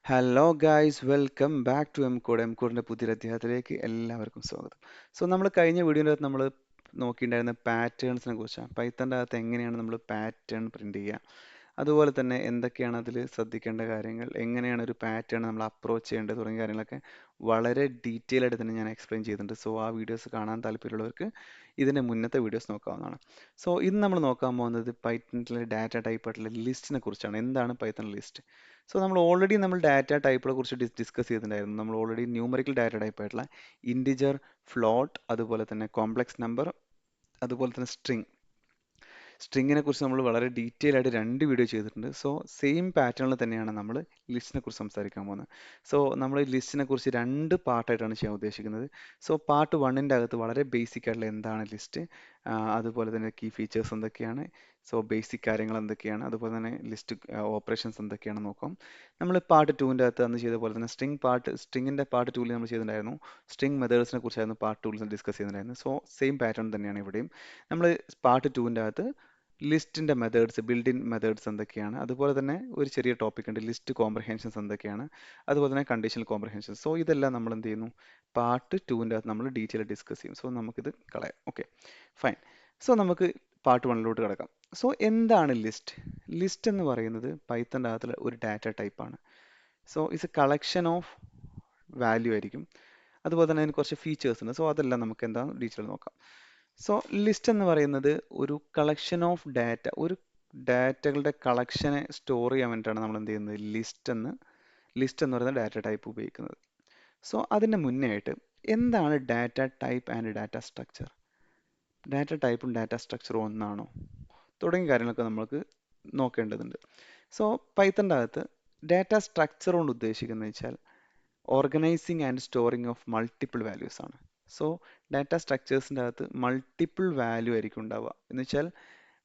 Hello guys welcome back to എംകോഡിൻ്റെ പുതിയൊരു അധ്യായത്തിലേക്ക് എല്ലാവർക്കും സ്വാഗതം. നമ്മൾ കഴിഞ്ഞ വീഡിയോൻ്റെ അകത്ത് നമ്മൾ നോക്കിയിട്ടുണ്ടായിരുന്ന പാറ്റേൺസിനെ കുറിച്ചാണ്. പൈത്തൻ്റെ അകത്ത് എങ്ങനെയാണ് നമ്മൾ പാറ്റേൺ പ്രിന്റ് ചെയ്യുക, അതുപോലെ തന്നെ എന്തൊക്കെയാണ് അതിൽ ശ്രദ്ധിക്കേണ്ട കാര്യങ്ങൾ, എങ്ങനെയാണ് ഒരു പാറ്റേൺ നമ്മൾ അപ്രോച്ച് ചെയ്യേണ്ടത് തുടങ്ങിയ കാര്യങ്ങളൊക്കെ വളരെ ഡീറ്റെയിൽ ആയിട്ട് തന്നെ ഞാൻ എക്സ്പ്ലെയിൻ ചെയ്തിട്ടുണ്ട്. സോ ആ വീഡിയോസ് കാണാൻ താല്പര്യമുള്ളവർക്ക് ഇതിൻ്റെ മുന്നത്തെ വീഡിയോസ് നോക്കാവുന്നതാണ്. ഇന്ന് നമ്മൾ നോക്കാൻ പോകുന്നത് പൈത്തണിലെ ഡാറ്റ ടൈപ്പ് ആയിട്ടുള്ള ലിസ്റ്റിനെ കുറിച്ചാണ്. എന്താണ് പൈത്തൺ ലിസ്റ്റ്? നമ്മൾ ഡാറ്റ ടൈപ്പുകളെ കുറിച്ച് ഡിസ്കസ് ചെയ്തിട്ടുണ്ടായിരുന്നു. നമ്മൾ ഓൾറെഡി ന്യൂമറിക്കൽ ഡാറ്റ ടൈപ്പ് ആയിട്ടുള്ള ഇൻറ്റിജർ, ഫ്ലോട്ട്, അതുപോലെ തന്നെ കോംപ്ലക്സ് നമ്പർ, അതുപോലെ തന്നെ സ്ട്രിങ്ങിനെ കുറിച്ച് നമ്മൾ വളരെ ഡീറ്റെയിൽ ആയിട്ട് രണ്ട് വീഡിയോ ചെയ്തിട്ടുണ്ട്. സെയിം പാറ്റേണിൽ തന്നെയാണ് നമ്മൾ ലിസ്റ്റിനെ കുറിച്ച് സംസാരിക്കാൻ പോകുന്നത്. നമ്മൾ ലിസ്റ്റിനെ കുറിച്ച് രണ്ട് പാർട്ടായിട്ടാണ് ചെയ്യാൻ ഉദ്ദേശിക്കുന്നത്. പാർട്ട് വണ്ണിൻ്റെ അകത്ത് വളരെ ബേസിക് ആയിട്ടുള്ള എന്താണ് ലിസ്റ്റ്, അതുപോലെ തന്നെ കീ ഫീച്ചേഴ്സ് എന്തൊക്കെയാണ്, ബേസിക് കാര്യങ്ങൾ എന്തൊക്കെയാണ്, അതുപോലെ തന്നെ ലിസ്റ്റ് ഓപ്പറേഷൻസ് എന്തൊക്കെയാണെന്ന് നോക്കാം. നമ്മൾ പാർട്ട് ടൂവിൻ്റെ അകത്ത് അന്ന് ചെയ്ത പോലെ തന്നെ സ്ട്രിങ്ങിൻ്റെ പാർട്ട് ടൂവിൽ നമ്മൾ ചെയ്തിട്ടുണ്ടായിരുന്നു. സ്ട്രിങ് മെത്തേഡ്സിനെ കുറിച്ചായിരുന്നു പാർട്ട് ടൂവിൽ ഡിസ്കസ് ചെയ്തിട്ടുണ്ടായിരുന്നു. സെയിം പാറ്റേൺ തന്നെയാണ് ഇവിടെയും. നമ്മൾ പാർട്ട് ടൂവിൻ്റെ അകത്ത് ലിസ്റ്റിൻ്റെ മെത്തേഡ്സ്, ബിൽഡ് ഇൻ മെത്തേഡ്സ് എന്തൊക്കെയാണ്, അതുപോലെ തന്നെ ഒരു ചെറിയ ടോപ്പിക് ഉണ്ട്, ലിസ്റ്റ് കോംപ്രഹെൻഷൻസ് എന്തൊക്കെയാണ്, അതുപോലെ തന്നെ കണ്ടീഷണൽ കോംപ്രഹെൻഷൻസ്. ഇതെല്ലാം നമ്മൾ എന്ത് ചെയ്യുന്നു, പാർട്ട് ടൂവിൻ്റെ അകത്ത് നമ്മൾ ഡീറ്റെയിൽ ഡിസ്കസ് ചെയ്യും. നമുക്കിത് കളയാം. Okay, fine. നമുക്ക് പാർട്ട് വണ്ണിലോട്ട് കിടക്കാം. എന്താണ് ലിസ്റ്റ്? ലിസ്റ്റ് എന്ന് പറയുന്നത് പൈത്തൻ്റെ അകത്തുള്ള ഒരു ഡാറ്റ ടൈപ്പാണ്. It's A collection of value ആയിരിക്കും. അതുപോലെ തന്നെ അതിന് കുറച്ച് ഫീച്ചേഴ്സ് ഉണ്ട്. അതെല്ലാം നമുക്ക് എന്താ ഡീറ്റെയിൽ നോക്കാം. ലിസ്റ്റ് എന്ന് പറയുന്നത് ഒരു കളക്ഷൻ ഓഫ് ഡാറ്റ, ഒരു ഡാറ്റകളുടെ കളക്ഷനെ സ്റ്റോർ ചെയ്യാൻ വേണ്ടിയിട്ടാണ് നമ്മൾ എന്ത് ചെയ്യുന്നത്, ലിസ്റ്റ് എന്ന് പറയുന്ന ഡാറ്റ ടൈപ്പ് ഉപയോഗിക്കുന്നത്. അതിന് മുന്നേ ആയിട്ട് എന്താണ് data type and data structure? Data ടൈപ്പും ഡാറ്റ സ്ട്രക്ചറും ഒന്നാണോ തുടങ്ങിയ കാര്യങ്ങളൊക്കെ നമുക്ക് നോക്കേണ്ടതുണ്ട്. പൈത്തൻ്റെ അകത്ത് ഡാറ്റ സ്ട്രക്ചർ കൊണ്ട് ഉദ്ദേശിക്കുന്നത് വെച്ചാൽ organising and storing of multiple values ആണ്. ഡാറ്റ സ്ട്രക്ചേഴ്സിൻ്റെ അകത്ത് മൾട്ടിപ്പിൾ വാല്യൂ ആയിരിക്കും ഉണ്ടാവുക. എന്ന് വെച്ചാൽ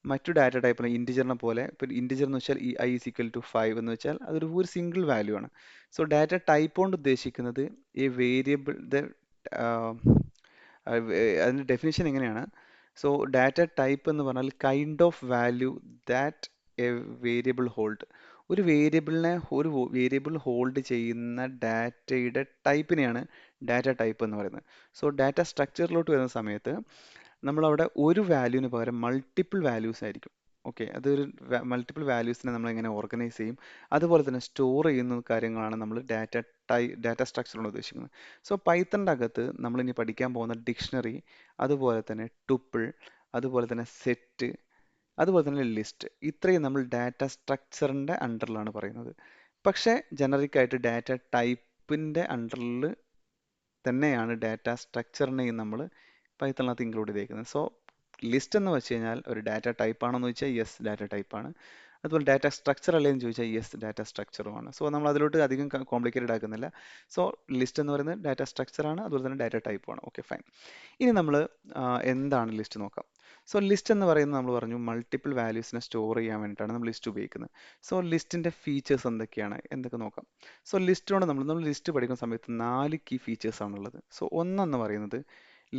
മറ്റു ഡാറ്റ ടൈപ്പിൽ ഇൻറ്റിജറിനെ പോലെ, ഇപ്പോൾ ഇൻറ്റിജർ എന്ന് വെച്ചാൽ ഐ ഈസ് ഈക്വൽ ടു 5 എന്ന് വെച്ചാൽ ഒരു സിംഗിൾ വാല്യൂ ആണ്. ഡാറ്റ ടൈപ്പ് കൊണ്ട് ഉദ്ദേശിക്കുന്നത് ഈ വേരിയബിൾ അതിൻ്റെ ഡെഫിനിഷൻ എങ്ങനെയാണ്? ഡാറ്റ ടൈപ്പ് എന്ന് പറഞ്ഞാൽ kind of value that A variable hold. ഒരു വേരിയബിൾ ഹോൾഡ് ചെയ്യുന്ന ഡാറ്റയുടെ ടൈപ്പിനെയാണ് ഡാറ്റ ടൈപ്പ് എന്ന് പറയുന്നത്. ഡാറ്റ സ്ട്രക്ചറിലോട്ട് വരുന്ന സമയത്ത് നമ്മളവിടെ ഒരു വാല്യൂവിന് പകരം മൾട്ടിപ്പിൾ വാല്യൂസ് ആയിരിക്കും. ഓക്കെ, അതൊരു മൾട്ടിപ്പിൾ വാല്യൂസിനെ നമ്മൾ എങ്ങനെ ഓർഗനൈസ് ചെയ്യും, അതുപോലെ തന്നെ സ്റ്റോർ ചെയ്യുന്ന കാര്യങ്ങളാണ് നമ്മൾ ഡാറ്റ സ്ട്രക്ചർ കൊണ്ട് ഉദ്ദേശിക്കുന്നത്. പൈത്തണിൻ്റെ അകത്ത് നമ്മൾ ഇനി പഠിക്കാൻ പോകുന്ന ഡിക്ഷണറി, അതുപോലെ തന്നെ ടുപ്പിൾ, അതുപോലെ തന്നെ സെറ്റ്, അതുപോലെ തന്നെ ലിസ്റ്റ്, ഇത്രയും നമ്മൾ ഡാറ്റ സ്ട്രക്ചറിൻ്റെ അണ്ടറിലാണ് പറയുന്നത്. പക്ഷേ ജനറിക് ആയിട്ട് ഡാറ്റ ടൈപ്പിൻ്റെ അണ്ടറിൽ തന്നെയാണ് ഡാറ്റ സ്ട്രക്ചറിനെയും നമ്മൾ പൈത്തണിനകത്ത് ഇൻക്ലൂഡ് ചെയ്തേക്കുന്നത്. ലിസ്റ്റ് എന്ന് വെച്ച് കഴിഞ്ഞാൽ ഒരു ഡാറ്റ ടൈപ്പ് ആണെന്ന് ചോദിച്ചാൽ യെസ്, ഡാറ്റ ടൈപ്പാണ്. അതുപോലെ ഡാറ്റ സ്ട്രക്ചർ അല്ലേ എന്ന് ചോദിച്ചാൽ യെസ്, ഡാറ്റ സ്ട്രക്ചറുമാണ്. നമ്മൾ അതിലോട്ട് അധികം കോംപ്ലിക്കേറ്റഡ് ആക്കുന്നില്ല. ലിസ്റ്റ് എന്ന് പറയുന്നത് ഡാറ്റ സ്ട്രക്ചറാണ്, അതുപോലെ തന്നെ ഡാറ്റ ടൈപ്പാണ്. Okay, fine. ഇനി നമ്മൾ എന്താണ് ലിസ്റ്റ് നോക്കാം. ലിസ്റ്റ് എന്ന് പറയുന്നത് നമ്മൾ പറഞ്ഞു മൾട്ടിപ്പിൾ വാല്യൂസിനെ സ്റ്റോർ ചെയ്യാൻ വേണ്ടിയിട്ടാണ് നമ്മൾ ലിസ്റ്റ് ഉപയോഗിക്കുന്നത്. ലിസ്റ്റിൻ്റെ ഫീച്ചേഴ്സ് എന്തൊക്കെ നോക്കാം. ലിസ്റ്റിനോട് നമ്മൾ ലിസ്റ്റ് പഠിക്കുന്ന സമയത്ത് 4 കീ ഫീച്ചേഴ്സ് ആണുള്ളത്. ഒന്നെന്ന് പറയുന്നത്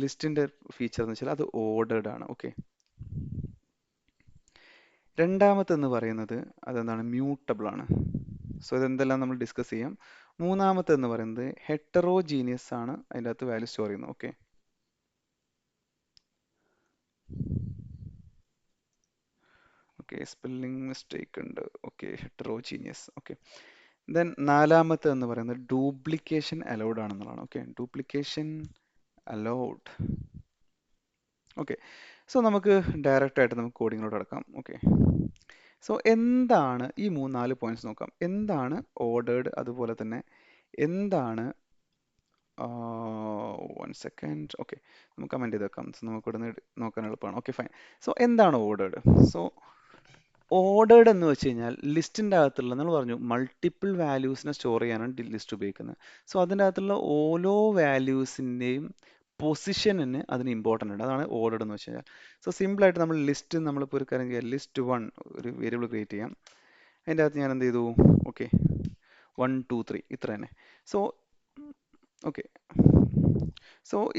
ലിസ്റ്റിൻ്റെ ഫീച്ചർ എന്ന് വെച്ചാൽ അത് ഓർഡേർഡ് ആണ്. ഓക്കെ, രണ്ടാമത്തെന്ന് പറയുന്നത് അതെന്താണ്, മ്യൂട്ടബിൾ ആണ്. ഇതെന്തെല്ലാം നമ്മൾ ഡിസ്കസ് ചെയ്യാം. മൂന്നാമത്തെന്ന് പറയുന്നത് ഹെറ്ററോജീനിയസ് ആണ്, അതിൻ്റെ അകത്ത് വാല്യൂ സ്റ്റോർ ചെയ്യുന്നത്. ഓക്കെ, സ്പെല്ലിംഗ് മിസ്റ്റേക്ക് ഉണ്ട്. Okay, heterogeneous. ഓക്കെ, ദെൻ നാലാമത്തെ എന്ന് പറയുന്നത് ഡ്യൂപ്ലിക്കേഷൻ അലൗഡ് ആണെന്നുള്ളതാണ്. Okay, duplication allowed. ഓക്കെ, നമുക്ക് ഡയറക്റ്റ് ആയിട്ട് നമുക്ക് കോഡിങ്ങിലോട്ട് കിടക്കാം. ഓക്കെ, എന്താണ് ഈ 3-4 പോയിന്റ്സ് നോക്കാം. എന്താണ് ഓർഡേർഡ്, അതുപോലെ തന്നെ എന്താണ് 1 സെക്കൻഡ്. ഓക്കെ, നമുക്ക് കമൻറ്റ് ചെയ്ത് വെക്കാം. നമുക്ക് ഇവിടെ നിന്ന് നോക്കാൻ എളുപ്പമാണ്. Okay, fine. എന്താണ് ഓർഡേർഡ്? ഓർഡേർഡ് എന്ന് വെച്ച് കഴിഞ്ഞാൽ ലിസ്റ്റിൻ്റെ അകത്തുള്ള, നമ്മൾ പറഞ്ഞു മൾട്ടിപ്പിൾ വാല്യൂസിനെ സ്റ്റോർ ചെയ്യാനാണ് ലിസ്റ്റ് ഉപയോഗിക്കുന്നത്. അതിൻ്റെ അകത്തുള്ള ഓരോ വാല്യൂസിൻ്റെയും പൊസിഷനിന് അതിന് ഇമ്പോർട്ടൻ്റ് ഉണ്ട്. അതാണ് ഓർഡേർഡ് എന്ന് വെച്ച് കഴിഞ്ഞാൽ. സിമ്പിളായിട്ട് നമ്മൾ നമ്മളിപ്പോൾ ഒരു കാര്യം ചെയ്യാം, ലിസ്റ്റ് 1 ഒരു വേരിയബിൾ ക്രിയേറ്റ് ചെയ്യാം. അതിൻ്റെ അകത്ത് ഞാൻ എന്ത് ചെയ്തു, ഓക്കെ 1 2 3 ഇത്ര തന്നെ. ഓക്കെ,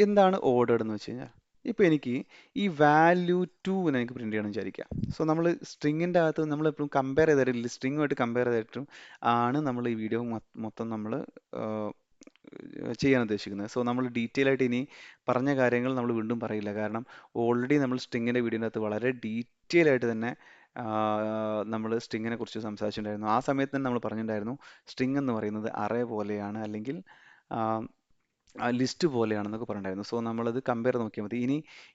എന്താണ് ഓർഡേർഡ് എന്ന് വെച്ച് കഴിഞ്ഞാൽ, ഇപ്പോൾ എനിക്ക് ഈ വാല്യൂ ടു എന്ന് എനിക്ക് പ്രിന്റ് ചെയ്യണം വിചാരിക്കാം. സോ നമ്മൾ സ്ട്രിങ്ങിൻ്റെ അകത്ത് നമ്മൾ എപ്പോഴും കമ്പയർ ചെയ്തിട്ടില്ല, സ്ട്രിങ്ങുമായിട്ട് കമ്പയർ ചെയ്തിട്ടും ആണ് നമ്മൾ ഈ വീഡിയോ മൊത്തം നമ്മൾ ചെയ്യാൻ ഉദ്ദേശിക്കുന്നത്. സോ നമ്മൾ ഡീറ്റെയിൽ ആയിട്ട് ഇനി പറഞ്ഞ കാര്യങ്ങൾ നമ്മൾ വീണ്ടും പറയില്ല, കാരണം ഓൾറെഡി നമ്മൾ സ്ട്രിങ്ങിൻ്റെ വീഡിയോൻ്റെ അകത്ത് വളരെ ഡീറ്റെയിൽ ആയിട്ട് തന്നെ നമ്മൾ സ്ട്രിങ്ങിനെ കുറിച്ച് സംസാരിച്ചിട്ടുണ്ടായിരുന്നു. ആ സമയത്ത് തന്നെ നമ്മൾ പറഞ്ഞിട്ടുണ്ടായിരുന്നു സ്ട്രിങ് എന്ന് പറയുന്നത് അറേ പോലെയാണ്, അല്ലെങ്കിൽ ലിസ്റ്റ് പോലെയാണെന്നൊക്കെ പറഞ്ഞിട്ടുണ്ടായിരുന്നു. സോ നമ്മളത് കമ്പയർ നോക്കിയാൽ മതി.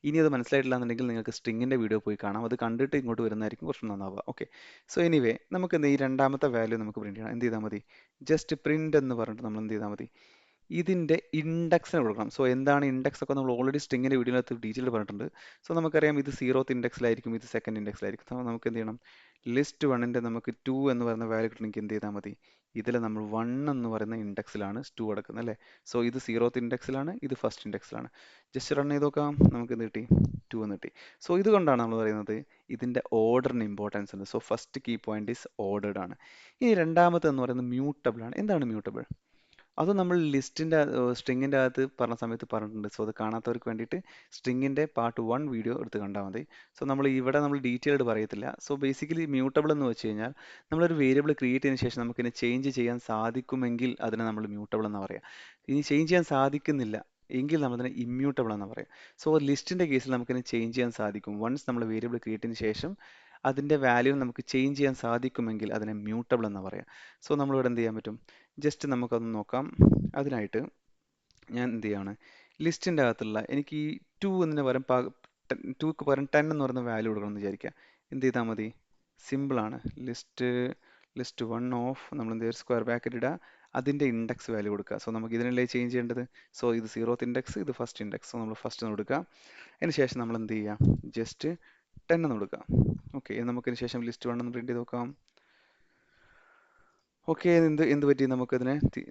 ഇനി അത് മനസ്സിലായിട്ടില്ല എന്നുണ്ടെങ്കിൽ നിങ്ങൾക്ക് സ്ട്രിങ്ങിൻ്റെ വീഡിയോ പോയി കാണാം. അത് കണ്ടിട്ട് ഇങ്ങോട്ട് വരുന്നതായിരിക്കും കുറച്ച് നന്നാവുക. ഓക്കെ, സോ എനിവേ നമുക്ക് ഈ രണ്ടാമത്തെ വാല്യൂ നമുക്ക് പ്രിന്റ് ചെയ്യണം. എന്ത് ചെയ്താൽ മതി? ജസ്റ്റ് പ്രിന്റ് എന്ന് പറഞ്ഞിട്ട് നമ്മൾ എന്ത് ചെയ്താൽ മതി? ഇതിൻ്റെ ഇൻഡെക്സിന് കൊടുക്കണം. സോ എന്താണ് ഇൻഡെക്സ് ഒക്കെ നമ്മൾ ഓൾറെഡി സ്ട്രിങ്ങിൻ്റെ വീഡിയോയിനകത്ത് ഡീറ്റെയിൽ പറഞ്ഞിട്ടുണ്ട്. സോ നമുക്കറിയാം ഇത് 0th ഇൻഡെക്സിലായിരിക്കും, ഇത് സെക്കൻഡ് ഇൻഡെക്സിലായിരിക്കും. അപ്പോൾ നമുക്ക് എന്ത് ചെയ്യണം? ലിസ്റ്റ് വണ്ണിൻ്റെ നമുക്ക് 2 എന്ന് പറയുന്ന വാല്യൂ കിട്ടണമെങ്കിൽ എന്ത് ചെയ്താൽ മതി? ഇതിൽ നമ്മൾ 1 എന്ന് പറയുന്ന ഇൻഡെക്സിലാണ് 2 കിടക്കുന്നത് അല്ലേ? സോ ഇത് 0th ഇൻഡെക്സിലാണ്, ഇത് ഫസ്റ്റ് ഇൻഡെക്സിലാണ്. ജസ്റ്റ് റൺ ചെയ്ത് നോക്കാം, നമുക്ക് എന്ത് കിട്ടി? 2 എന്ന് കിട്ടി. സോ ഇതുകൊണ്ടാണ് നമ്മൾ പറയുന്നത് ഇതിൻ്റെ ഓർഡറിന് ഇമ്പോർട്ടൻസ് ഉണ്ട്. So first key point is ordered ആണ്. ഇനി രണ്ടാമത്തെ എന്ന് പറയുന്നത് മ്യൂട്ടബിൾ ആണ്. എന്താണ് മ്യൂട്ടബിൾ? അത് നമ്മൾ ലിസ്റ്റിൻ്റെ സ്ട്രിങ്ങിൻ്റെ അകത്ത് പറഞ്ഞ സമയത്ത് പറഞ്ഞിട്ടുണ്ട്. സോ അത് കാണാത്തവർക്ക് വേണ്ടിയിട്ട് സ്ട്രിങ്ങിൻ്റെ പാർട്ട് 1 വീഡിയോ എടുത്ത് കണ്ടാൽ മതി. സോ നമ്മൾ ഡീറ്റെയിൽഡ് പറയത്തില്ല. സോ ബേസിക്കലി മ്യൂട്ടബിൾ എന്ന് വെച്ച് കഴിഞ്ഞാൽ നമ്മളൊരു വേരിയബിൾ ക്രിയേറ്റ് ചെയ്തതിന് ശേഷം നമുക്കിനെ ചേഞ്ച് ചെയ്യാൻ സാധിക്കുമെങ്കിൽ അതിനെ നമ്മൾ മ്യൂട്ടബിൾ എന്ന് പറയാം. ഇനി ചേഞ്ച് ചെയ്യാൻ സാധിക്കുന്നില്ല എങ്കിൽ നമ്മളതിനെ ഇമ്മ്യൂട്ടബിൾ എന്ന് പറയാം. സോ ലിസ്റ്റിൻ്റെ കേസിൽ നമുക്കിനെ ചേഞ്ച് ചെയ്യാൻ സാധിക്കും. വൺസ് നമ്മൾ വേരിയബിൾ ക്രിയേറ്റ് ചെയ്തതിന് ശേഷം അതിൻ്റെ വാല്യൂ നമുക്ക് ചേഞ്ച് ചെയ്യാൻ സാധിക്കുമെങ്കിൽ അതിനെ മ്യൂട്ടബിൾ എന്ന് പറയാം. സോ നമ്മളിവിടെ എന്ത് ചെയ്യാൻ പറ്റും? ജസ്റ്റ് നമുക്കൊന്ന് നോക്കാം. അതിനായിട്ട് ഞാൻ എന്ത് ചെയ്യാണ്? ലിസ്റ്റിൻ്റെ അകത്തുള്ള എനിക്ക് ഈ 2 എന്നതിന് പകരം 2ക്ക് പകരം 10 എന്ന് പറയുന്ന വാല്യൂ കൊടുക്കണം എന്ന് വിചാരിക്കുക. എന്ത് ചെയ്താൽ മതി? സിമ്പിളാണ്. ലിസ്റ്റ് വൺ ഓഫ് നമ്മൾ എന്ത് ചെയ്യുക? സ്ക്വയർ ബ്രാക്കറ്റ് ഇടുക, അതിൻ്റെ ഇൻഡെക്സ് വാല്യൂ കൊടുക്കുക. സോ നമുക്ക് ഇതിനല്ലേ ചേഞ്ച് ചെയ്യേണ്ടത്? സോ ഇത് 0th ഇൻഡെക്സ്, ഇത് ഫസ്റ്റ് ഇൻഡെക്സ്. സോ നമ്മൾ ഫസ്റ്റ് എന്ന് കൊടുക്കുക. അതിന് ശേഷം നമ്മൾ എന്ത് ചെയ്യുക? ജസ്റ്റ് 10 എന്ന് കൊടുക്കുക. ഓക്കെ, നമുക്കതിന് ശേഷം ലിസ്റ്റ് വൺ എന്ന് പ്രിന്റ് ചെയ്ത് നോക്കാം. ഓക്കെ, എന്ത് പറ്റി?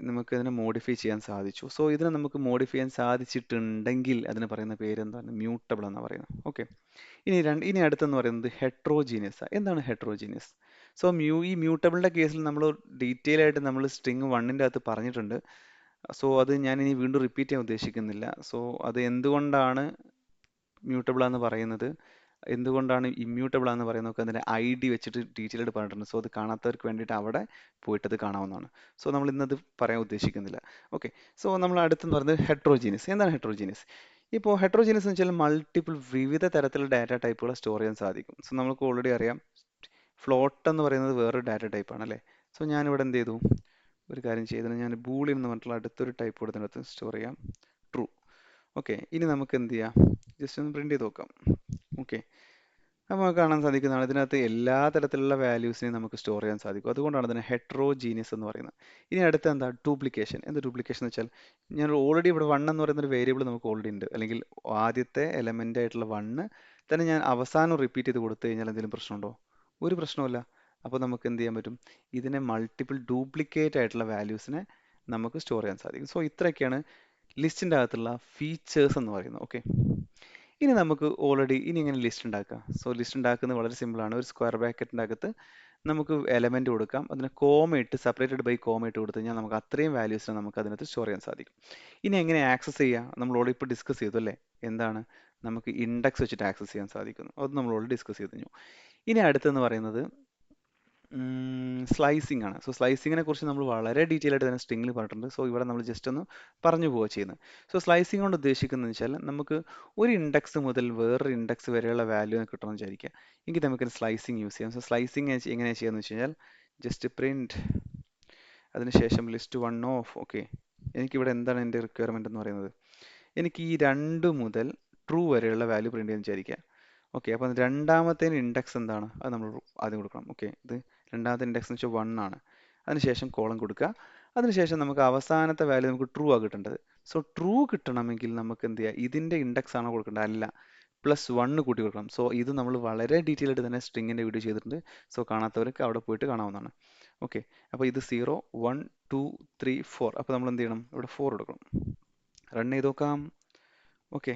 നമുക്കതിനെ മോഡിഫൈ ചെയ്യാൻ സാധിച്ചു. സോ ഇതിനെ നമുക്ക് മോഡിഫൈ ചെയ്യാൻ സാധിച്ചിട്ടുണ്ടെങ്കിൽ അതിന് പറയുന്ന പേര് എന്താണ്? മ്യൂട്ടബിൾ എന്ന് പറയുന്നത്. ഓക്കെ, ഇനി അടുത്തെന്ന് പറയുന്നത് ഹെട്രോജീനിയസ്. എന്താണ് ഹെട്രോജീനിയസ്? സോ ഈ മ്യൂട്ടബിളിൻ്റെ കേസിൽ നമ്മൾ ഡീറ്റെയിൽ ആയിട്ട് നമ്മൾ സ്ട്രിങ് വണ്ണിൻ്റെ അകത്ത് പറഞ്ഞിട്ടുണ്ട്. സോ അത് ഞാൻ ഇനി വീണ്ടും റിപ്പീറ്റ് ചെയ്യാൻ ഉദ്ദേശിക്കുന്നില്ല. സോ അത് എന്തുകൊണ്ടാണ് മ്യൂട്ടബിൾ എന്ന് പറയുന്നത്, എന്തുകൊണ്ടാണ് ഇമ്മ്യൂട്ടബിൾ എന്ന് പറയുന്നത്, അതിൻ്റെ ID വെച്ചിട്ട് ഡീറ്റെയിൽഡ് പറഞ്ഞിട്ടുണ്ട്. സോ അത് കാണാത്തവർക്ക് വേണ്ടിയിട്ട് അവിടെ പോയിട്ട് അത് കാണാവുന്നതാണ്. സോ നമ്മൾ ഇന്നത് പറയാൻ ഉദ്ദേശിക്കുന്നില്ല. ഓക്കെ, സോ നമ്മൾ അടുത്തെന്ന് പറയുന്നത് ഹെട്രോജീനിയസ്. എന്താണ് ഹെട്രോജീനിയസ്? ഇപ്പോൾ ഹെട്രോജീനിയസ് എന്ന് വെച്ചാൽ വിവിധ തരത്തിലുള്ള ഡാറ്റ ടൈപ്പുകൾ സ്റ്റോർ ചെയ്യാൻ സാധിക്കും. സോ നമുക്ക് ഓൾറെഡി അറിയാം ഫ്ലോട്ട് എന്ന് പറയുന്നത് വേറൊരു ഡാറ്റ ടൈപ്പാണ് അല്ലേ? സോ ഞാനിവിടെ എന്ത് ചെയ്തു? ഒരു കാര്യം ചെയ്തത്, ഞാൻ ബൂളിയൻ എന്ന് പറഞ്ഞിട്ടുള്ള അടുത്തൊരു ടൈപ്പ് കൊടുത്തിനകത്ത് സ്റ്റോർ ചെയ്യാം, ട്രൂ. ഓക്കെ, ഇനി നമുക്ക് എന്ത് ചെയ്യാം? ജസ്റ്റ് ഒന്ന് പ്രിന്റ് ചെയ്ത് നോക്കാം. ഓക്കെ, നമുക്ക് കാണാൻ സാധിക്കുന്നതാണ് ഇതിനകത്ത് എല്ലാ തരത്തിലുള്ള വാല്യൂസിനെയും നമുക്ക് സ്റ്റോർ ചെയ്യാൻ സാധിക്കും. അതുകൊണ്ടാണ് ഇതിനെ ഹെട്രോജീനിയസ് എന്ന് പറയുന്നത്. ഇനി അടുത്ത എന്താ? ഡ്യൂപ്ലിക്കേഷൻ. എന്ത് ഡ്യൂപ്ലിക്കേഷൻ എന്ന് വെച്ചാൽ, ഞാൻ ഓൾറെഡി ഇവിടെ 1 എന്ന് പറയുന്ന ഒരു വേരിയബിൾ നമുക്ക് ഓൾറെഡി ഉണ്ട്, അല്ലെങ്കിൽ ആദ്യത്തെ എലമെന്റ് ആയിട്ടുള്ള 1 തന്നെ ഞാൻ അവസാനം റിപ്പീറ്റ് ചെയ്ത് കൊടുത്തു കഴിഞ്ഞാൽ എന്തെങ്കിലും പ്രശ്നമുണ്ടോ? ഒരു പ്രശ്നവുമില്ല. അപ്പോൾ നമുക്ക് എന്ത് ചെയ്യാൻ പറ്റും? ഇതിനെ മൾട്ടിപ്പിൾ ഡ്യൂപ്ലിക്കേറ്റ് ആയിട്ടുള്ള വാല്യൂസിനെ നമുക്ക് സ്റ്റോർ ചെയ്യാൻ സാധിക്കും. സോ ഇത്രയൊക്കെയാണ് ലിസ്റ്റിൻ്റെ അകത്തുള്ള ഫീച്ചേഴ്സ് എന്ന് പറയുന്നത്. ഓക്കെ, ഇനി നമുക്ക് ഇനി എങ്ങനെ ലിസ്റ്റ് ഉണ്ടാക്കുക? സോ ലിസ്റ്റ് ഉണ്ടാക്കുന്നത് വളരെ സിമ്പിളാണ്. ഒരു സ്ക്വയർ ബ്രാക്കറ്റിൻ്റെ അകത്ത് നമുക്ക് എലമെന്റ് കൊടുക്കാം, അതിന് സെപ്പറേറ്റഡ് ബൈ കോമ ഇട്ട് കൊടുത്തു കഴിഞ്ഞാൽ നമുക്ക് അത്രയും വാല്യൂസിനെ നമുക്ക് അതിനകത്ത് സ്റ്റോർ ചെയ്യാൻ സാധിക്കും. ഇനി എങ്ങനെ ആക്സസ് ചെയ്യുക? നമ്മൾ ഓൾറെഡി ഇപ്പോൾ ഡിസ്കസ് ചെയ്തു അല്ലേ? എന്താണ്? നമുക്ക് ഇൻഡെക്സ് വെച്ചിട്ട് ആക്സസ് ചെയ്യാൻ സാധിക്കുന്നു. അത് നമ്മൾ ഓൾറെഡി ഡിസ്കസ് ചെയ്ത് കഴിഞ്ഞു. ഇനി അടുത്തെന്ന് പറയുന്നത് സ്ലൈസിങ് ആണ്. സോ സ്ലൈസിങ്ങിനെ കുറിച്ച് നമ്മൾ വളരെ ഡീറ്റെയിൽ ആയിട്ട് തന്നെ സ്ട്രിങ്ങിൽ പറഞ്ഞിട്ടുണ്ട്. സോ ഇവിടെ നമ്മൾ ജസ്റ്റ് ഒന്ന് പറഞ്ഞു പോവുക ചെയ്യുന്നത്. സോ സ്ലൈസിങ് കൊണ്ട് ഉദ്ദേശിക്കുന്നത് വെച്ചാൽ, നമുക്ക് ഒരു ഇൻഡെക്സ് മുതൽ വേറൊരു ഇൻഡെക്സ് വരെയുള്ള വാല്യൂ കിട്ടണമെന്ന് വിചാരിക്കുക. എങ്കിൽ നമുക്ക് സ്ലൈസിങ് യൂസ് ചെയ്യാം. സോ സ്ലൈസിങ് എങ്ങനെയാണ് ചെയ്യാന്ന് വെച്ച് കഴിഞ്ഞാൽ, ജസ്റ്റ് പ്രിന്റ്, അതിനുശേഷം ലിസ്റ്റ് വൺ ഓഫ്. ഓക്കെ, എനിക്കിവിടെ എന്താണ് എൻ്റെ റിക്വയർമെന്റ് എന്ന് പറയുന്നത്? എനിക്ക് ഈ 2 മുതൽ ട്രൂ വരെയുള്ള വാല്യൂ പ്രിന്റ് ചെയ്യാൻ വിചാരിക്കുക. ഓക്കെ, അപ്പം രണ്ടാമത്തേന് ഇൻഡെക്സ് എന്താണ്? അത് നമ്മൾ ആദ്യം കൊടുക്കണം. ഓക്കെ, ഇത് രണ്ടാമത്തെ ഇൻഡെക്സ് എന്ന് വെച്ചാൽ 1 ആണ്. അതിനുശേഷം കോളം കൊടുക്കുക. അതിനുശേഷം നമുക്ക് അവസാനത്തെ വാല്യൂ നമുക്ക് ട്രൂ ആ കിട്ടേണ്ടത്. സോ ട്രൂ കിട്ടണമെങ്കിൽ നമുക്ക് എന്ത് ചെയ്യുക? ഇതിൻ്റെ ഇൻഡെക്സ് ആണോ കൊടുക്കേണ്ടത്? അല്ല, +1 കൂട്ടി കൊടുക്കണം. സോ ഇത് നമ്മൾ വളരെ ഡീറ്റെയിൽ ആയിട്ട് തന്നെ സ്ട്രിങ്ങിൻ്റെ വീഡിയോ ചെയ്തിട്ടുണ്ട്. സോ കാണാത്തവർക്ക് അവിടെ പോയിട്ട് കാണാവുന്നതാണ്. ഓക്കെ, അപ്പോൾ ഇത് 0 1 2 3 4. അപ്പോൾ നമ്മൾ എന്ത് ചെയ്യണം? ഇവിടെ 4 കൊടുക്കണം. റൺ ചെയ്ത് നോക്കാം. ഓക്കെ,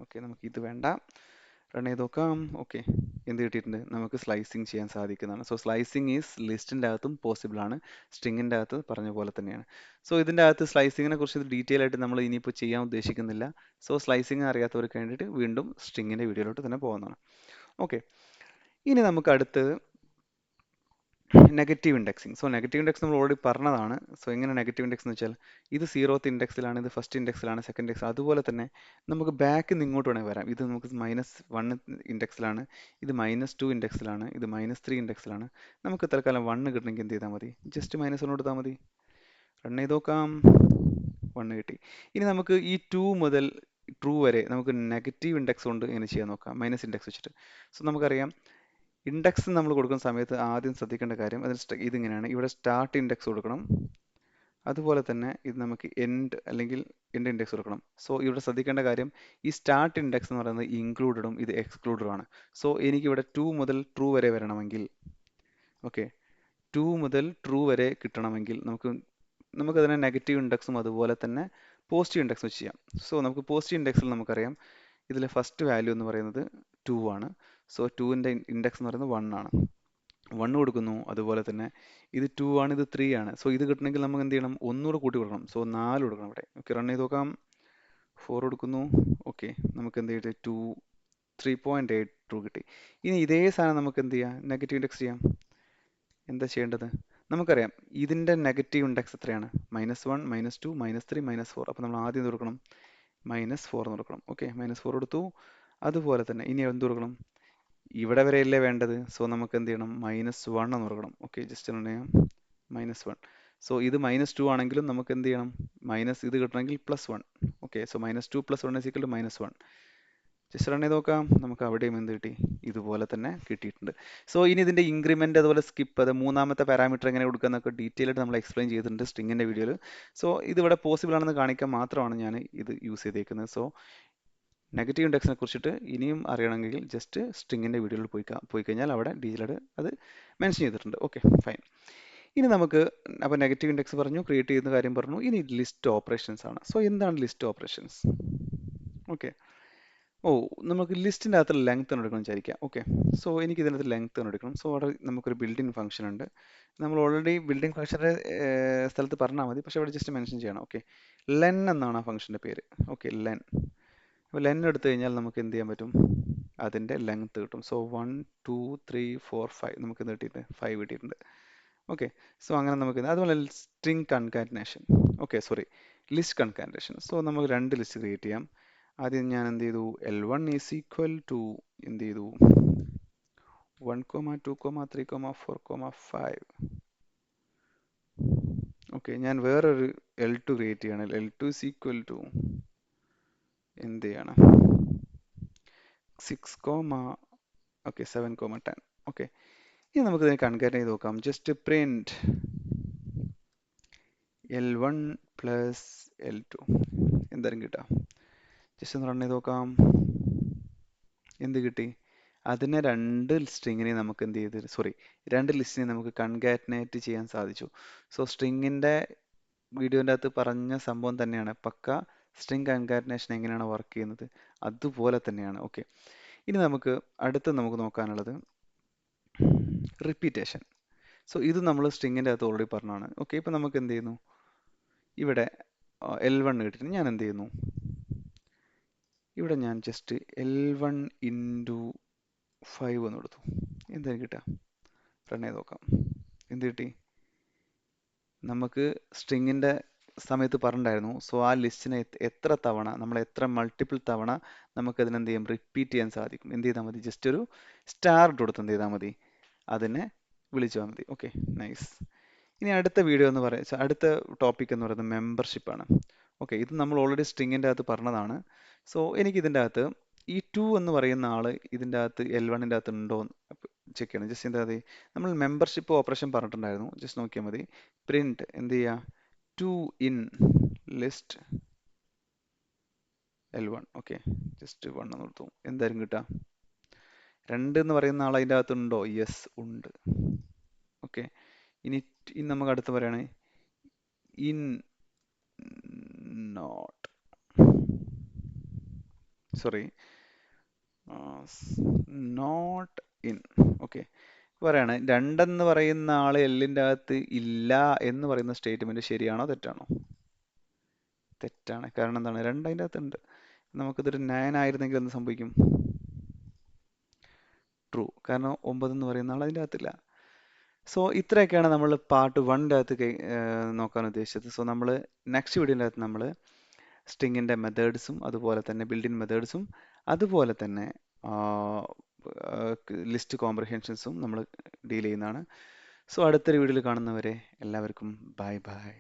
ഓക്കെ, നമുക്ക് ഇത് വേണ്ട. റൺ ചെയ്ത് നോക്കാം. ഓക്കെ, എന്ത് കിട്ടിയിട്ടുണ്ട്? നമുക്ക് സ്ലൈസിങ് ചെയ്യാൻ സാധിക്കുന്നതാണ്. സോ സ്ലൈസിങ് ഈസ് ലിസ്റ്റിൻ്റെ അകത്തും പോസിബിൾ ആണ്, സ്ട്രിങ്ങിൻ്റെ അകത്ത് പറഞ്ഞ പോലെ തന്നെയാണ്. സോ ഇതിൻ്റെ അകത്ത് സ്ലൈസിങ്ങിനെ കുറിച്ച് ഡീറ്റെയിൽ ആയിട്ട് നമ്മൾ ഇനിയിപ്പോൾ ചെയ്യാൻ ഉദ്ദേശിക്കുന്നില്ല. സോ സ്ലൈസിങ് അറിയാത്തവർക്ക് വേണ്ടിയിട്ട് വീണ്ടും സ്ട്രിങ്ങിൻ്റെ വീഡിയോയിലോട്ട് തന്നെ പോകുന്നതാണ്. ഓക്കെ, ഇനി നമുക്ക് അടുത്ത് negative indexing. So negative index നമ്മൾ ഓൾറെഡി പറഞ്ഞതാണ്. സോ എങ്ങനെ നെഗറ്റീവ് ഇൻഡെക്സ് എന്ന് വെച്ചാൽ ഇത് 0th ഇൻഡെക്സിലാണ്, ഇത് ഫസ്റ്റ് ഇൻഡെക്സിലാണ്, സെക്കൻഡ് ഇൻഡെക്സ്. അതുപോലെ തന്നെ നമുക്ക് ബാക്കിൽ നിന്ന് ഇങ്ങോട്ട് വേണമെങ്കിൽ വരാം. ഇത് നമുക്ക് -1 ഇൻഡെക്സിലാണ്, ഇത് -2 ഇൻഡെക്സിലാണ്, ഇത് -3 ഇൻഡെക്സിലാണ്. നമുക്ക് തൽക്കാലം 1 കിട്ടണമെങ്കിൽ എന്ത് ചെയ്താൽ മതി? ജസ്റ്റ് -1 കൊടുത്താൽ മതി. റൺ ചെയ്ത് നോക്കാം. 1 കിട്ടി. ഇനി നമുക്ക് ഈ 2 മുതൽ ട്രൂ വരെ നമുക്ക് നെഗറ്റീവ് ഇൻഡെക്സ് കൊണ്ട് എങ്ങനെ ചെയ്യാൻ നോക്കാം, മൈനസ് ഇൻഡെക്സ് വെച്ചിട്ട്. സോ നമുക്കറിയാം ഇൻഡെക്സ് നമ്മൾ കൊടുക്കുന്ന സമയത്ത് ആദ്യം ശ്രദ്ധിക്കേണ്ട കാര്യം ഇതിങ്ങനെയാണ്. ഇവിടെ സ്റ്റാർട്ട് ഇൻഡെക്സ് കൊടുക്കണം, അതുപോലെ തന്നെ ഇത് നമുക്ക് എൻഡ് അല്ലെങ്കിൽ എൻഡ് ഇൻഡെക്സ് കൊടുക്കണം. സോ ഇവിടെ ശ്രദ്ധിക്കേണ്ട കാര്യം, ഈ സ്റ്റാർട്ട് ഇൻഡെക്സ് എന്ന് പറയുന്നത് ഇൻക്ലൂഡഡും ഇത് എക്സ്ക്ലൂഡഡും ആണ്. സോ എനിക്ക് ഇവിടെ 2 മുതൽ ട്രൂ വരെ വരണമെങ്കിൽ, ഓക്കെ, 2 മുതൽ ട്രൂ വരെ കിട്ടണമെങ്കിൽ നമുക്കതിനെ നെഗറ്റീവ് ഇൻഡെക്സും അതുപോലെ തന്നെ പോസിറ്റീവ് ഇൻഡെക്സും വെച്ച് ചെയ്യാം. സോ നമുക്ക് പോസിറ്റീവ് ഇൻഡെക്സിൽ നമുക്കറിയാം ഇതിലെ ഫസ്റ്റ് വാല്യൂ എന്ന് പറയുന്നത് 2 ആണ്. സോ 2ൻ്റെ ഇൻഡെക്സ് എന്ന് പറയുന്നത് 1 ആണ്. 1 കൊടുക്കുന്നു, അതുപോലെ തന്നെ ഇത് 2 ആണ്, ഇത് 3 ആണ്. സോ ഇത് കിട്ടണമെങ്കിൽ നമുക്ക് എന്ത് ചെയ്യണം? ഒന്നുകൂടെ കൂട്ടി കൊടുക്കണം. സോ 4 കൊടുക്കണം ഇവിടെ. ഓക്കെ, റൺ ചെയ്ത് നോക്കാം. 4 കൊടുക്കുന്നു. ഓക്കെ, നമുക്ക് എന്ത് ചെയ്തിട്ട് 3.8 ട്രൂ കിട്ടി. ഇനി ഇതേ സാധനം നമുക്ക് എന്ത് ചെയ്യാം? നെഗറ്റീവ് ഇൻഡെക്സ് ചെയ്യാം. എന്താ ചെയ്യേണ്ടത്? നമുക്കറിയാം ഇതിൻ്റെ നെഗറ്റീവ് ഇൻഡെക്സ് എത്രയാണ്? -1, -2, -3, -4. അപ്പോൾ നമ്മൾ ആദ്യം എന്ത് കൊടുക്കണം? -4 എന്ന് കൊടുക്കണം. ഓക്കെ, -4 കൊടുത്തു. അതുപോലെ തന്നെ ഇനി എന്ത് കൊടുക്കണം? ഇവിടെ വരെയല്ലേ വേണ്ടത്. സോ നമുക്ക് എന്ത് ചെയ്യണം? -1 എന്ന് കൊടുക്കണം. ഓക്കെ, ജസ്റ്റ് റൺ ചെയ്യാം. -1. സോ ഇത് -2 ആണെങ്കിലും നമുക്ക് എന്ത് ചെയ്യണം? മൈനസ് ഇത് കിട്ടണമെങ്കിൽ +1. Okay, so -2 + 1 = -1. ജസ്റ്റ് റൺ ചെയ്ത് നോക്കാം. നമുക്ക് അവിടെയും എന്ത് കിട്ടി? ഇതുപോലെ തന്നെ കിട്ടിയിട്ടുണ്ട്. സോ ഇനി ഇതിന്റെ ഇൻക്രിമെന്റ് അതുപോലെ സ്കിപ്പ്, അത് മൂന്നാമത്തെ പാരാമീറ്റർ എങ്ങനെ കൊടുക്കുക എന്നൊക്കെ ഡീറ്റെയിൽ ആയിട്ട് നമ്മൾ എക്സ്പ്ലെയിൻ ചെയ്തിട്ടുണ്ട് സ്ട്രിങ്ങിന്റെ വീഡിയോയിൽ. സോ ഇതിവിടെ പോസിബിൾ ആണെന്ന് കാണിക്കാൻ മാത്രമാണ് ഞാൻ ഇത് യൂസ് ചെയ്തേക്കുന്നത്. സോ നെഗറ്റീവ് ഇൻഡെക്സിനെ കുറിച്ചിട്ട് ഇനിയും അറിയണമെങ്കിൽ ജസ്റ്റ് സ്ട്രിങ്ങിന്റെ വീഡിയോയിൽ പോയി കഴിഞ്ഞാൽ അവിടെ ഡീറ്റെയിൽ ആയിട്ട് അത് മെൻഷൻ ചെയ്തിട്ടുണ്ട്. Okay, fine. ഇനി നമുക്ക് അപ്പോൾ നെഗറ്റീവ് ഇൻഡെക്സ് പറഞ്ഞു, ക്രിയേറ്റ് ചെയ്യുന്ന കാര്യം പറഞ്ഞു. ഇനി ലിസ്റ്റ് ഓപ്പറേഷൻസ് ആണ്. സോ എന്താണ് ലിസ്റ്റ് ഓപ്പറേഷൻസ്? ഓക്കെ, നമുക്ക് ലിസ്റ്റിൻ്റെ അകത്ത് ലെങ്ത് എടുക്കണം വിചാരിക്കാം. ഓക്കെ, സോ എനിക്ക് ഇതിനകത്ത് ലെങ്ത് എടുക്കണം. സോ അവിടെ നമുക്കൊരു ബിൽഡിംഗ് ഫംഗ്ഷൻ ഉണ്ട്. നമ്മൾ ഓൾറെഡി ബിൽഡിംഗ് ഫംഗ്ഷൻ്റെ സ്ഥലത്ത് പറഞ്ഞാൽ മതി, പക്ഷേ അവിടെ ജസ്റ്റ് മെൻഷൻ ചെയ്യണം. ഓക്കെ, ലെൻ എന്നാണ് ആ ഫംഗ്ഷൻ്റെ പേര്. ഓക്കെ, ലെൻ. അപ്പോൾ ലെൻ എടുത്തു കഴിഞ്ഞാൽ നമുക്ക് എന്ത് ചെയ്യാൻ പറ്റും? അതിൻ്റെ ലെങ്ത് കിട്ടും. സോ 1, 2, 3, 4, 5 നമുക്ക് എന്ത് കിട്ടിയിട്ടുണ്ട്? 5 കിട്ടിയിട്ടുണ്ട്. ഓക്കെ, സോ അങ്ങനെ നമുക്ക് അതുപോലെ string concatenation. Okay, sorry, list concatenation. So നമുക്ക് രണ്ട് ലിസ്റ്റ് ക്രിയേറ്റ് ചെയ്യാം. ആദ്യം ഞാൻ എന്ത് ചെയ്തു? L1 ഈസ് ഈക്വൽ ടു എന്ത് ചെയ്തു? 1, 2, 3, 4, 5. ഓക്കെ, ഞാൻ വേറൊരു L2 ക്രിയേറ്റ് ചെയ്യണം. L2 ഈസ് ഈക്വൽ ടു എന്ത് ചെയ്യണം? 6, ഓക്കെ 7, 10. ഓക്കെ, ഇനി നമുക്ക് ഇതിനെ കൺകാറ്റ് ചെയ്ത് നോക്കാം. Just print L1 plus L2 എന്തായാലും കിട്ടാം. ജസ്റ്റ് ഒന്ന് റൺ ചെയ്ത് നോക്കാം. എന്ത് കിട്ടി? അതിനെ രണ്ട് സ്ട്രിങ്ങിനെ നമുക്ക് എന്ത് ചെയ്ത് രണ്ട് ലിസ്റ്റിനെ നമുക്ക് കൺകാറ്റനേറ്റ് ചെയ്യാൻ സാധിച്ചു. സോ സ്ട്രിങ്ങിൻ്റെ വീഡിയോൻ്റെ അകത്ത് പറഞ്ഞ സംഭവം തന്നെയാണ്. പക്ക സ്ട്രിങ് കൺകാറ്റനേഷൻ എങ്ങനെയാണ് വർക്ക് ചെയ്യുന്നത് അതുപോലെ തന്നെയാണ്. ഓക്കെ, ഇനി നമുക്ക് നമുക്ക് നോക്കാനുള്ളത് റിപ്പീറ്റേഷൻ. സോ ഇത് നമ്മൾ സ്ട്രിങ്ങിൻ്റെ അകത്ത് ഓൾറെഡി പറഞ്ഞതാണ്. ഓക്കെ, ഇപ്പം നമുക്ക് എന്ത് ചെയ്യുന്നു? ഇവിടെ L1 കിട്ടിയിട്ട് ഞാൻ എന്ത് ചെയ്യുന്നു? ഇവിടെ ഞാൻ ജസ്റ്റ് L1 ഇൻറ്റു 5 എന്ന് കൊടുത്തു. എന്താ കിട്ടുക? റൺ ചെയ്ത് നോക്കാം. എന്ത് കിട്ടി? നമുക്ക് സ്ട്രിങ്ങിൻ്റെ സമയത്ത് പറഞ്ഞിട്ടുണ്ടായിരുന്നു. സോ ആ ലിസ്റ്റിനെ എത്ര തവണ, നമ്മൾ എത്ര മൾട്ടിപ്പിൾ തവണ നമുക്കതിനെ എന്ത് ചെയ്യും? റിപ്പീറ്റ് ചെയ്യാൻ സാധിക്കും. എന്ത് ചെയ്താൽ മതി? ജസ്റ്റ് ഒരു സ്റ്റാർ കൊടുത്ത് എന്ത് ചെയ്താൽ മതി? അതിനെ വിളിച്ചാൽ മതി. Okay, nice. ഇനി അടുത്ത വീഡിയോ എന്ന് പറയുക, അടുത്ത ടോപ്പിക് എന്ന് പറയുന്നത് മെമ്പർഷിപ്പ് ആണ്. ഓക്കെ, ഇത് നമ്മൾ ഓൾറെഡി സ്ട്രിങ്ങിൻ്റെ അകത്ത് പറഞ്ഞതാണ്. സോ എനിക്ക് ഇതിൻ്റെ അകത്ത് ഈ 2 എന്ന് പറയുന്ന ആൾ ഇതിൻ്റെ അകത്ത് L1ൻ്റെ അകത്ത് ഉണ്ടോ എന്ന് ചെക്ക് ചെയ്യണം. ജസ്റ്റ് എന്താ മതി? നമ്മൾ മെമ്പർഷിപ്പ് ഓപ്പറേഷൻ പറഞ്ഞിട്ടുണ്ടായിരുന്നു. ജസ്റ്റ് നോക്കിയാൽ മതി. പ്രിന്റ് എന്ത് ചെയ്യുക? 2 in list L1. Okay, just 1 എന്ന് കൊടുത്തു. എന്തായാലും കിട്ടുക? 2 എന്ന് പറയുന്ന ആൾ അതിൻ്റെ അകത്ത് ഉണ്ടോ? യെസ്, ഉണ്ട്. ഓക്കെ, ഇനി നമുക്ക് അടുത്ത് പറയുകയാണെങ്കിൽ in not, sorry, not in. Okay, പറയാണ് രണ്ടെന്ന് പറയുന്ന ആള് എല്ലിൻ്റെ അകത്ത് ഇല്ല എന്ന് പറയുന്ന സ്റ്റേറ്റ്മെന്റ് ശരിയാണോ തെറ്റാണോ? തെറ്റാണ്. കാരണം എന്താണ്? രണ്ട് അതിൻ്റെ അകത്തുണ്ട്. നമുക്കിതൊരു 9 ആയിരുന്നെങ്കിൽ എന്ത് സംഭവിക്കും? ട്രൂ. കാരണം 9 എന്ന് പറയുന്ന ആൾ അതിൻ്റെ അകത്തില്ല. സോ ഇത്രയൊക്കെയാണ് നമ്മൾ പാർട്ട് 1ൻ്റെ അകത്ത് നോക്കാൻ ഉദ്ദേശിച്ചത്. സോ നമ്മൾ നെക്സ്റ്റ് വീഡിയോൻ്റെ അകത്ത് നമ്മൾ സ്ട്രിങ്ങിൻ്റെ മെത്തേഡ്സും അതുപോലെ തന്നെ ബിൽഡിൻ മെത്തേഡ്സും അതുപോലെ തന്നെ ലിസ്റ്റ് കോംപ്രിഹെൻഷൻസും നമ്മൾ ഡീൽ ചെയ്യുന്നതാണ്. സോ അടുത്തൊരു വീഡിയോയിൽ കാണുന്നവരെ എല്ലാവർക്കും ബൈ ബൈ.